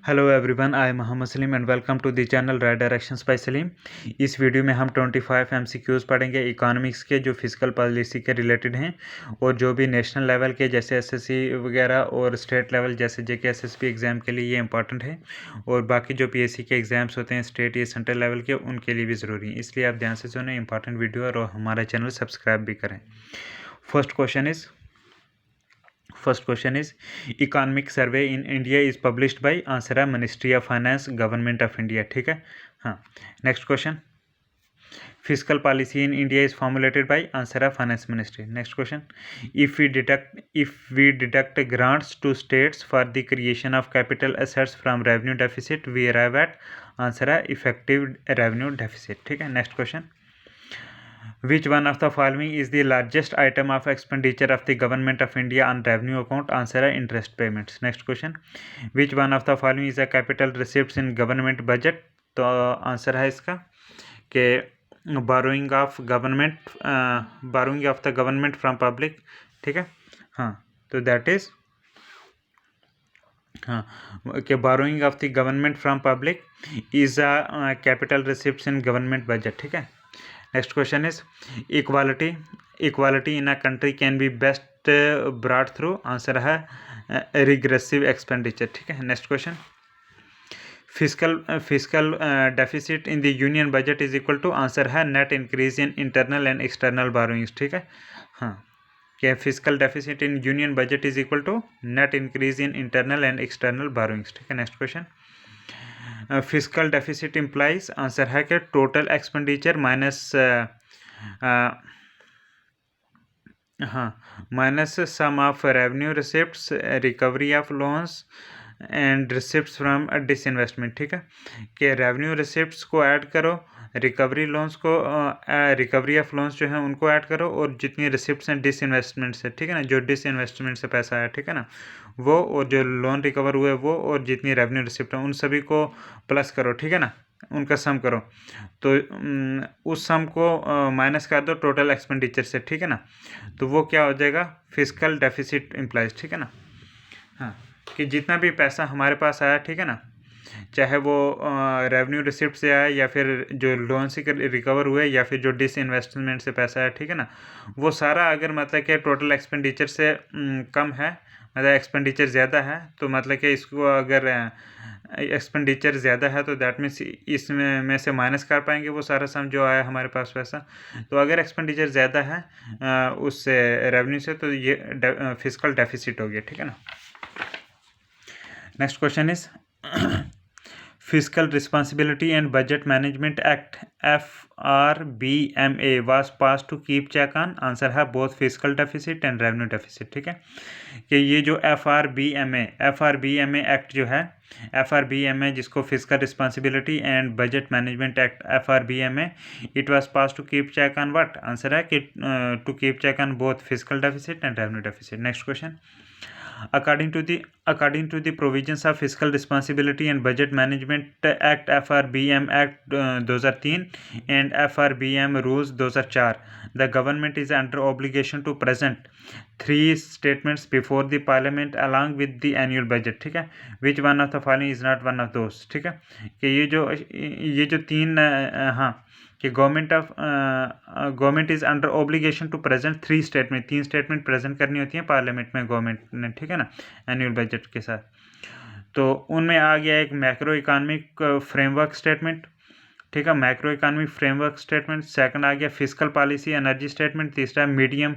Hello everyone, I am Mohammad Salim and welcome to the channel right directions by Salim. इस वीडियो में हम 25 एमसीक्यूज़ पढ़ेंगे इकोनॉमिक्स के, जो फिजिकल पॉलिसी के रिलेटेड हैं और जो भी नेशनल लेवल के जैसे एसएससी वगैरह और स्टेट लेवल जैसे जेके एसएसबी एग्ज़ाम के लिए ये इंपॉर्टेंट है, और बाकी जो पीएससी के एग्ज़ाम्स होते हैं स्टेट या सेंट्रल लेवल के, उनके लिए भी ज़रूरी है। इसलिए आप ध्यान से सुनें, इंपॉर्टेंट वीडियो, और हमारा चैनल सब्सक्राइब भी करें। First question is economic survey in India is published by answer है ministry of finance, government of India. ठीक है, हाँ। Next question, physical policy in India is formulated by answer है finance ministry. Next question, if we deduct grants to states for the creation of capital assets from revenue deficit we arrive at answer है effective revenue deficit. ठीक है, next question, which one of the following is the largest item of expenditure of the government of India on revenue account? Answer है interest payments. Next question, which one of the following is a capital receipts in government budget? तो answer है इसका कि borrowing of the government from public। ठीक है, हाँ, तो that is हाँ कि borrowing of the government from public is a capital receipts in government budget। ठीक है, next question is equality in a country can be best brought through answer है regressive expenditure। ठीक है, next question, fiscal deficit in the union budget is equal to answer है net increase in internal and external borrowings। ठीक है, हाँ, क्या physical deficit in union budget is equal to net increase in internal and external borrowings. ठीक है, next question, physical deficit implies answer है कि total expenditure minus sum of revenue receipts, recovery of loans and receipts from disinvestment. ठीक है, कि revenue receipts को add करो, recovery of loans जो है उनको ऐड करो, और जितनी रिसिप्ट्स हैं डिसइन्वेस्टमेंट से, ठीक है ना, जो डिसइन्वेस्टमेंट से पैसा आया, ठीक है ना, वो, और जो लोन रिकवर हुए वो, और जितनी रेवेन्यू रिसिप्ट है उन सभी को प्लस करो। ठीक है ना, उनका सम करो, तो उस सम को माइनस कर दो टोटल एक्सपेंडिचर से। ठीक है ना, तो वो क्या हो जाएगा, फिजिकल डेफिसिट इम्प्लाइज। ठीक है ना, हाँ, कि जितना भी पैसा हमारे पास आया, ठीक है ना, चाहे वो रेवेन्यू रिसिप्ट से आया या फिर जो लोन से रिकवर हुए या फिर जो डिसइन्वेस्टमेंट से पैसा आया, ठीक है ना, वो सारा अगर मतलब कि टोटल एक्सपेंडिचर से कम है, मतलब एक्सपेंडिचर ज़्यादा है, तो मतलब कि इसको अगर एक्सपेंडिचर ज़्यादा है तो दैट मीन्स इसमें में से माइनस कर पाएंगे वो सारा सम जो आया हमारे पास पैसा। तो अगर एक्सपेंडिचर ज़्यादा है उससे रेवेन्यू से, तो ये फिजिकल डेफिसिट हो गया। ठीक है ना, next question is Fiscal Responsibility and Budget Management Act FRBMA was passed to keep check on answer है both fiscal deficit and revenue deficit। ठीक है, कि ये जो FRBMA एक्ट जो है, FRBMA जिसको Fiscal Responsibility and Budget Management Act FRBMA, it was passed to keep check on what? Answer है कि to keep check on both fiscal deficit and revenue deficit। Next question, according to the provisions of Fiscal Responsibility and Budget Management Act FRBM Act 2003 and FRBM Rules 2004, the government is under obligation to present 3 statements before the parliament along with the annual budget। ठीक है, which one of the following is not one of those। ठीक है, कि ये जो तीन हाँ, कि government is under obligation to present 3 statement, 3 statement present करनी होती हैं पार्लियामेंट में गवर्नमेंट ने। ठीक है ना, एनुअल बजट के साथ। तो उनमें आ गया एक मैक्रो इकोनॉमिक फ्रेमवर्क स्टेटमेंट। ठीक है, macro economic framework statement. Second आ गया फिजिकल पॉलिसी एनर्जी स्टेटमेंट। तीसरा medium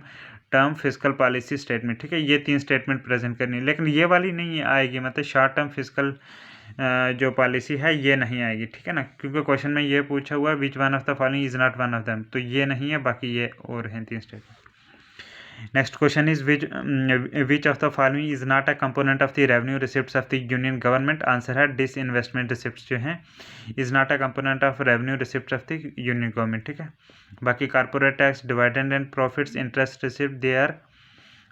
term physical policy statement. ठीक है, ये 3 स्टेटमेंट प्रेजेंट करनी है, लेकिन ये वाली नहीं आएगी, मतलब शॉर्ट टर्म फिजिकल जो पॉलिसी है ये नहीं आएगी। ठीक है ना, क्योंकि क्वेश्चन में ये पूछा हुआ which one of the following is not one of them, तो ये नहीं है, बाकी ये और हैं 3 statement. Next question is which of the following is not a component of the revenue receipts of the union government. Answer है disinvestment receipts जो हैं is not a component of revenue receipts of the union government. ठीक है, बाकी corporate tax, dividend and profits, interest receipt, they are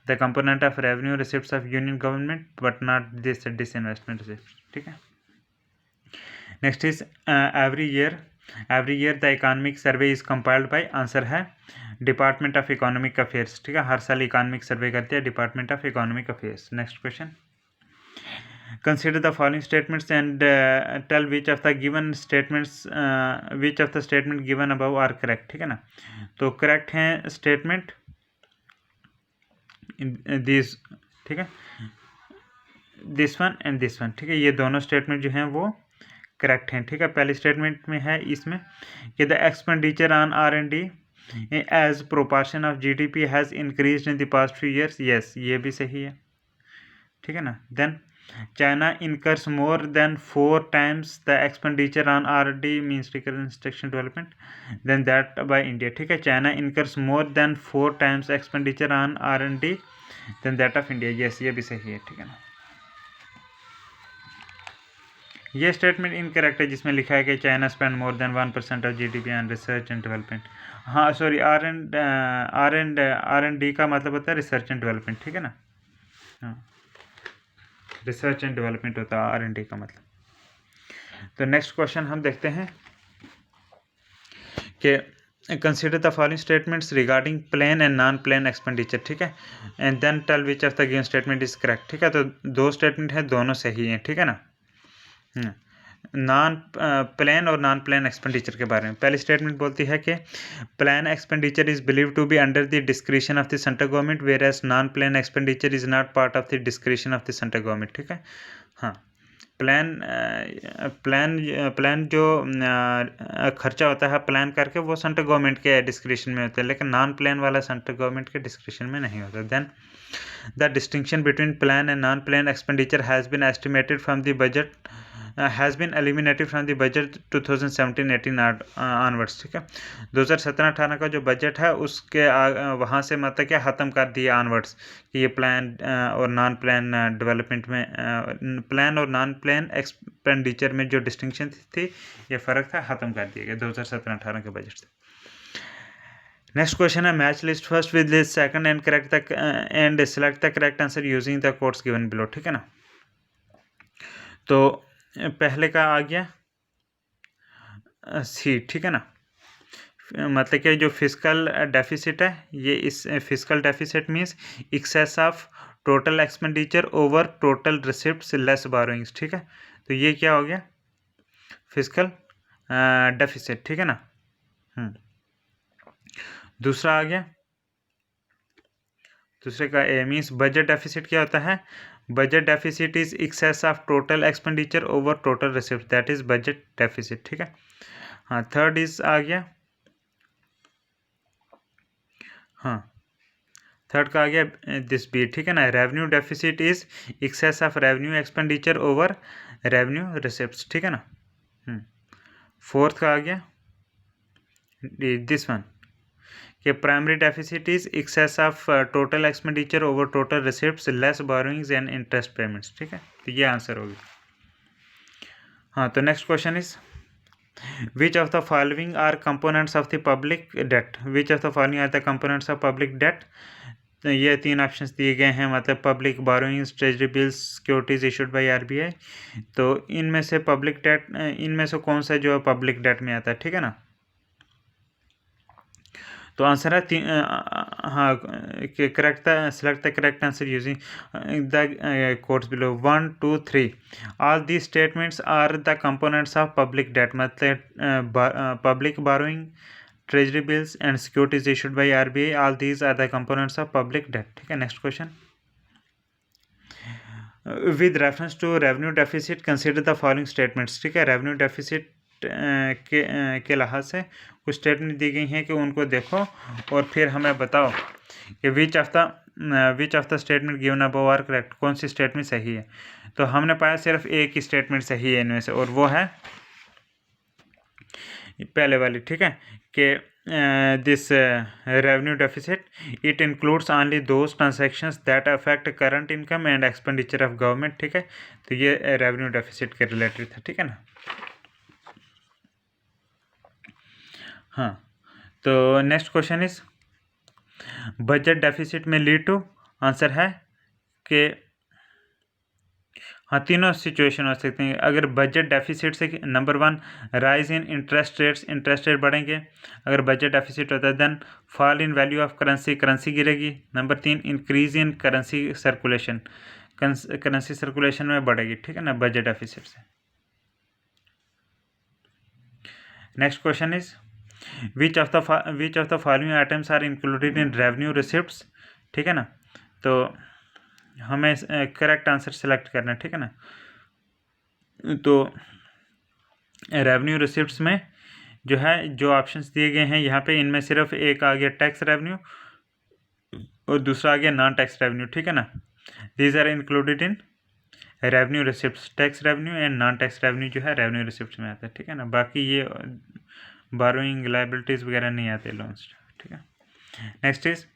the component of revenue receipts of union government but not this disinvestment receipt. ठीक है, next is every year the economic survey is compiled by answer है department of economic affairs. ठीक है, हर साल economic survey करते हैं department of economic affairs. Next question, consider the following statements and tell which of the given statements which of the statement given above are correct, ठीक है ना। तो करेक्ट हैं स्टेटमेंट दिस, ठीक है, this one and this one, ठीक है, ये दोनों स्टेटमेंट जो हैं वो करेक्ट हैं, ठीक है। पहले स्टेटमेंट में है इसमें कि the expenditure on R&D as proportion of GDP has increased in the past few years, yes ये भी सही है, ठीक है ना। Then China incurs more than 4 times the expenditure on R&D means reconstruction development than that by India, ठीक है। China incurs more than 4 times expenditure on R&D than that of India, yes ये भी सही है, ठीक है ना। ये स्टेटमेंट इनकरेक्ट है जिसमें लिखा है कि China spend more than 1% of GDP on research and development. हाँ सॉरी, R&D का मतलब होता है रिसर्च एंड डेवलपमेंट, ठीक है ना। हाँ, रिसर्च एंड डेवलपमेंट होता है R&D का मतलब। तो नेक्स्ट क्वेश्चन हम देखते हैं कि consider the following statements regarding plane and non plane expenditure, ठीक है, and then tell which of the given statement is correct, ठीक है। तो दो स्टेटमेंट हैं, दोनों सही हैं, ठीक है ना। नॉन प्लान और नॉन प्लान एक्सपेंडिचर के बारे में पहली स्टेटमेंट बोलती है कि plan expenditure is believe to be under the discretion of the central government whereas non plan expenditure is not part of the discretion of the central government, ठीक है। हाँ, प्लान जो खर्चा होता है प्लान करके वो सेंट्रल गवर्नमेंट के डिस्क्रिशन में होता है, लेकिन नॉन प्लान वाला सेंट्रल गवर्नमेंट के डिस्क्रिशन में नहीं होता। Then the distinction between plan and non plan expenditure has been estimated from the budget has been eliminated from the budget 2017-18 onwards, ठीक है। 2017-18 का जो बजट है उसके वहाँ से मतलब क्या ख़त्म कर दिया ऑनवर्ड्स कि ये प्लान और नॉन प्लान डेवलपमेंट में प्लान और नॉन प्लान एक्सपेंडिचर में जो डिस्टिंक्शन थी ये फ़र्क था, ख़त्म कर दिया गया 2017-18 के बजट से। नेक्स्ट क्वेश्चन है match list first with list second and correct the end select the correct answer using the codes given below, ठीक है ना। तो पहले का आ गया सी, ठीक है ना, मतलब कि जो फिस्कल डेफिसिट है ये इस fiscal deficit means excess of total expenditure over total receipts less borrowings, ठीक है। तो ये क्या हो गया फिस्कल डेफिसिट, ठीक है ना। दूसरा आ गया, दूसरे का ए मीन्स बजट डेफिसिट क्या होता है, budget deficit is excess of total expenditure over total receipt that is budget deficit, ठीक है। हाँ, थर्ड इज आ गया, हाँ थर्ड का आ गया दिस बी, ठीक है ना, revenue deficit is excess of revenue expenditure over revenue receipts, ठीक है ना। फोर्थ का आ गया दिस वन कि primary deficit is excess of total expenditure over total receipts less borrowings and interest payments, ठीक है। तो ये आंसर होगी। हाँ, तो next question is which of the following are components of the public debt, which of the following are the components of public date. ये तीन options दिए गए हैं, मतलब public borrowings, treasury bills, securities issued by RBI। तो इनमें से public debt, इनमें से कौन सा जो है पब्लिक डेट में आता है, ठीक है ना। तो आंसर है हाँ correct select the correct answer using the codes below 1 2 3 all the statements are the components of public debt, मतलब public borrowing, treasury bills and securities issued by RBI, all these are the components of public debt, ठीक है। Next question with reference to revenue deficit consider the following statements, ठीक है। Revenue deficit के लिहाज से कुछ statement दी गई हैं कि उनको देखो और फिर हमें बताओ कि which of the statement given above are correct, कौन सी स्टेटमेंट सही है। तो हमने पाया सिर्फ एक ही स्टेटमेंट सही है इनमें से और वो है पहले वाली, ठीक है, कि this revenue deficit it includes only those transactions that affect current income and expenditure of government, ठीक है। तो ये रेवेन्यू डेफिसिट के रिलेटेड था, ठीक है ना। हाँ, तो next question is budget deficit में लीड टू, आंसर है कि हाँ तीनों सिचुएशन हो सकते हैं। अगर बजट डेफिसिट से number 1 rise in interest rates, interest rate बढ़ेंगे अगर बजट डेफिसिट होता है। Then fall in value of currency, currency गिरेगी। Number 3 increase in currency circulation, currency circulation में बढ़ेगी, ठीक है ना, बजट डेफिसिट से। Next question is which of the following items are included in revenue receipts, ठीक है ना। तो हमें करेक्ट आंसर सेलेक्ट करना है, ठीक है ना। तो रेवेन्यू रिसिप्ट्स में जो है जो ऑप्शंस दिए गए हैं यहाँ पे, इनमें सिर्फ एक आ गया टैक्स रेवेन्यू और दूसरा आ गया नॉन टैक्स रेवेन्यू, ठीक है ना। These are included in revenue receipts. Tax revenue and non tax revenue जो है रेवेन्यू रिसिप्ट्स में आता है, ठीक है ना। बाकी ये बोरोइंग लायबिलिटीज़ वगैरह नहीं आते लोन्स, ठीक है। Next is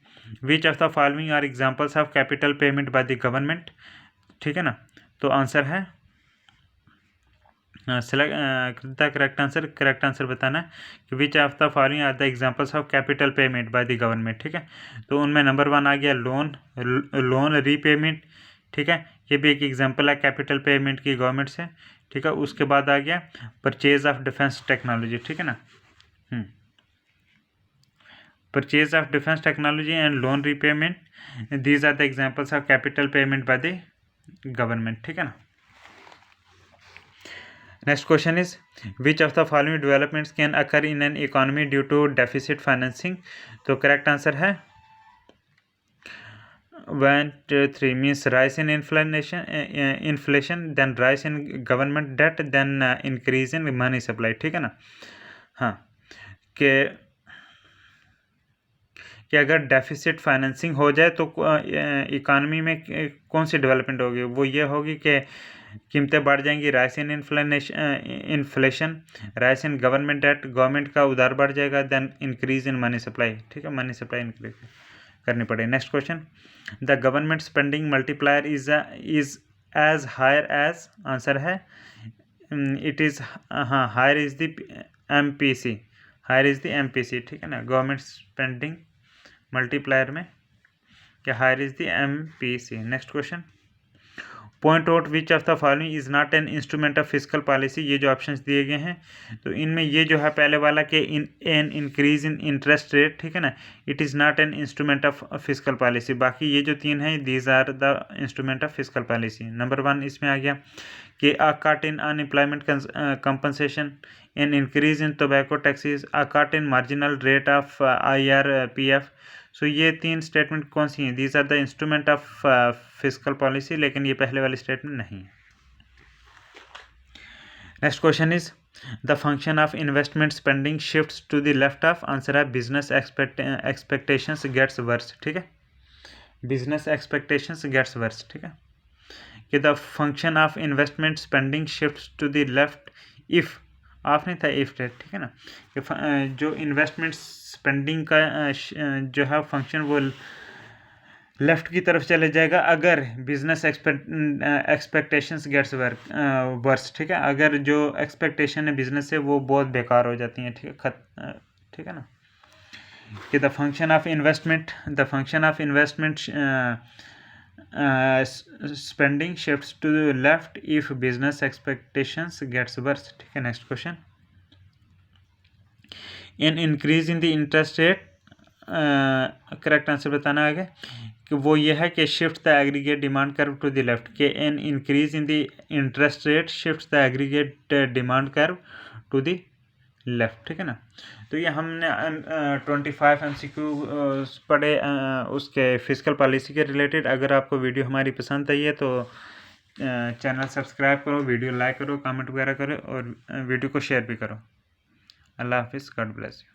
which of the following are examples of capital payment by the government, ठीक है ना। तो आंसर है करेक्ट आंसर बताना है कि which of the following are the examples of capital payment by the government, ठीक है। तो उनमें नंबर 1 आ गया लोन रीपेमेंट, ठीक है, ये भी एक एग्जांपल है कैपिटल पेमेंट की गवर्नमेंट से, ठीक है। उसके बाद आ गया परचेज ऑफ डिफेंस टेक्नोलॉजी, ठीक है ना। Purchase of defence technology and loan repayment, these are the examples of capital payment by the government, ठीक है ना। Next question is which of the following developments can occur in an economy due to deficit financing. तो correct answer है 1, 2, 3 means rise in inflation, then rise in government debt, then increase in money supply, ठीक है ना। हाँ, कि अगर deficit financing हो जाए तो इकानमी में कौन सी डेवलपमेंट होगी, वो ये होगी कि कीमतें बढ़ जाएंगी, rise in inflation, rise in government debt, government का उधार बढ़ जाएगा, then increase in money supply, ठीक है, मनी सप्लाई इंक्रीज करनी पड़ेगी। Next question the government spending multiplier is as higher as, answer है इट इज़, हाँ, higher is the MPC, higher is the MPC, ठीक है ना। गवर्नमेंट स्पेंडिंग मल्टीप्लायर में क्या higher is the MPC। Next question point out which of the following is not an instrument of fiscal policy. ये जो options दिए गए हैं तो इनमें ये जो है पहले वाला कि an increase in interest rate, ठीक है ना, it is not an instrument of fiscal policy. बाकी ये जो 3 हैं these are the instrument of fiscal policy. Number 1 इसमें आ गया कि a cut in unemployment compensation, an increase in tobacco taxes, a cut in marginal rate of IRPF। सो ये 3 statement कौन सी हैं? These are the instrument of fiscal policy, लेकिन ये पहले वाली स्टेटमेंट नहीं है। Next question is the function of investment spending shifts to the left of, answer है बिजनेस एक्सपेक्टेशंस गेट्स वर्स, ठीक है, बिजनेस एक्सपेक्टेशंस गेट्स वर्स, ठीक है, कि the function of investment spending shifts to the left if, of नहीं था if, ठीक है ना, कि जो इन्वेस्टमेंट स्पेंडिंग का जो है फंक्शन वो लेफ्ट की तरफ चले जाएगा अगर बिजनेस एक्सपेक्टेशंस गेट्स वर्स, ठीक है, अगर जो एक्सपेक्टेशन है बिजनेस से वो बहुत बेकार हो जाती हैं, ठीक है, ठीक है ना, कि the function of investment spending shifts to the left if business expectations gets worse, ठीक है। Next question in increase in the interest rate, correct answer बताना आगे कि वो ये है कि shift the aggregate demand curve to the left, के an increase in the interest rate shift the aggregate demand curve to the left, ठीक है ना। तो ये हमने 25 MCQ पढ़े उसके फिजिकल पॉलिसी के रिलेटेड। अगर आपको वीडियो हमारी पसंद आई है तो चैनल सब्सक्राइब करो, वीडियो लाइक करो, कमेंट वगैरह करो और वीडियो को शेयर भी करो। अल्लाह हाफिज़, गॉड ब्लेस यू।